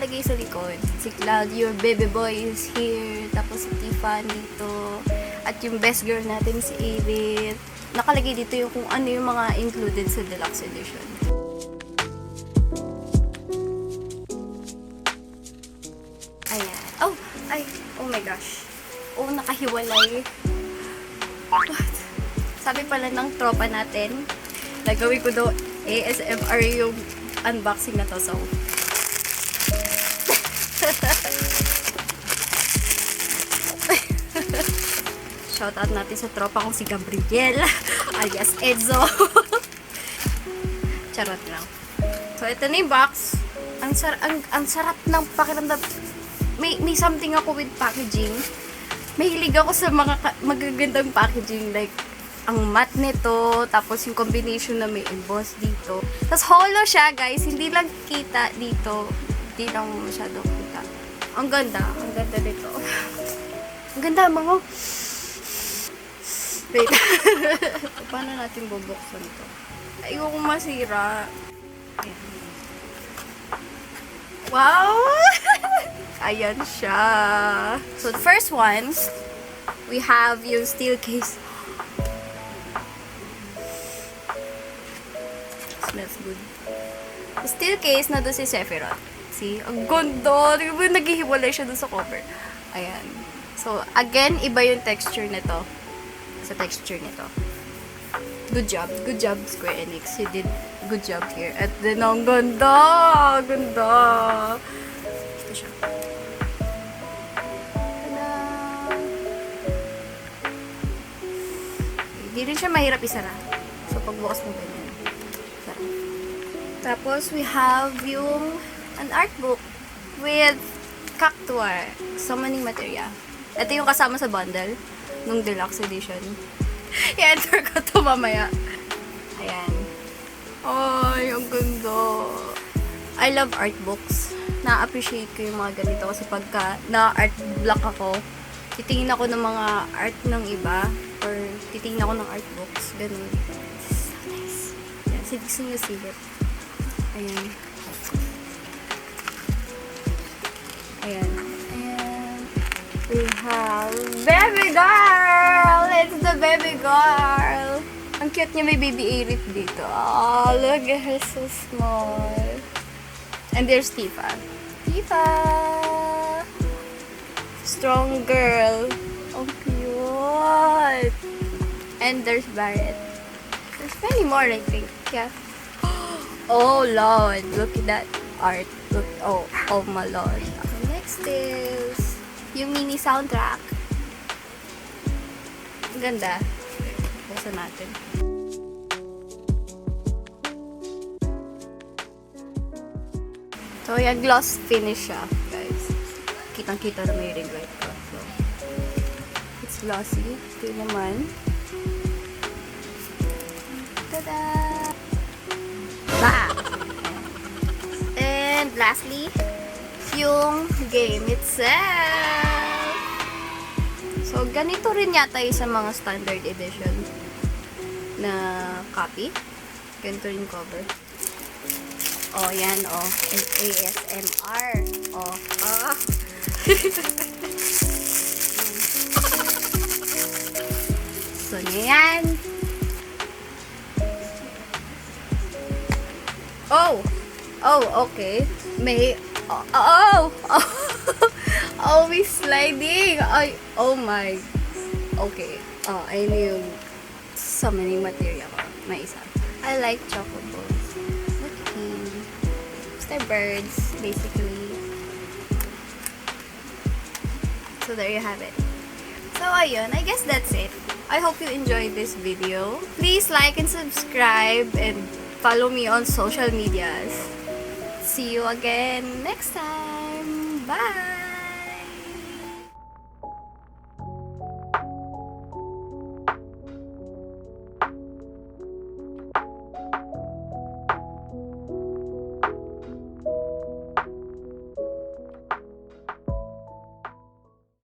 nakalagay sa likod. Si Cloud, your baby boy is here. Tapos si Tiffany dito. At yung best girl natin si Edith. Nakalagay dito yung kung ano yung mga included sa deluxe edition. Ayan. Oh my gosh. Oh, nakahiwalay. What? Sabi pala ng tropa natin, nagawin ko daw ASMR yung unboxing na to. So, shoutout natin sa tropa kong si Gabriel alias Edzo. Charot lang. So, ito na yung box. Ang sarap ng pakiramdam. May something ako with packaging. Mahilig ako sa mga magagandang packaging. Like, ang matte nito. Tapos yung combination na may emboss dito. Tapos hollow siya, guys. Hindi lang kita dito. Hindi lang masyadong kita. Ang ganda. Ang ganda nito. Ang ganda, mga. Wait. Paano natin bubuksan to? Ayoko masira. Ayan. Wow! Ayan siya. So, the first one, we have yung steel case. Smells good. The steel case na doon si Sephiroth. See? Ang ganda! Di ba naghihiwalay siya doon sa cover? Ayan. So, again, iba yung texture nito. Sa texture nito. Good job. Good job, Square Enix. You did good job here. At then, ang ganda! Ganda! Ito siya. Hindi rin siya mahirap isara. So, pagbukas mo ganyan. Sarap. Tapos, we have yung an art book with Cactuar summoning materia. Ito yung kasama sa bundle nung deluxe edition. I-enter ko to mamaya. Ayan. Ay, ang ganda. I love art books. Na-appreciate ko yung mga ganito kasi pagka na-art block ako, titingin ako ng mga art ng iba or titingin ako ng art books. Ganun. This is so nice. Ayan. Gusto nyo silip. Ayan. Ayan. Ayan. We have baby girl! It's the baby girl! Ang cute niya, may baby Aerith dito. Oh, look at her, so small. And there's Tifa. Tifa! Strong girl. Oh, cute. And there's Barret. There's many more, I think. Yeah. Oh, Lord. Look at that art. Look. Oh my Lord. Okay, next is yung mini soundtrack. Ang ganda. Buksan natin. So, yung gloss finish siya, guys. Kitang-kita na may ring light ko. So, it's glossy. Ito naman. Tada! Bam! And lastly, yung game itself. So, ganito rin yata yung sa mga standard edition na copy. Ganito rin cover. Oh, yan, oh. ASMR. Oh, ah. So, yan. Oh, okay. May, always sliding. Ay, oh my. Okay. Oh, ayun yung summoning material ko. May isa. I like chocobos. Look at him. They're birds, basically. So, there you have it. So, ayun. I guess that's it. I hope you enjoyed this video. Please like and subscribe and follow me on social medias. See you again next time. Bye!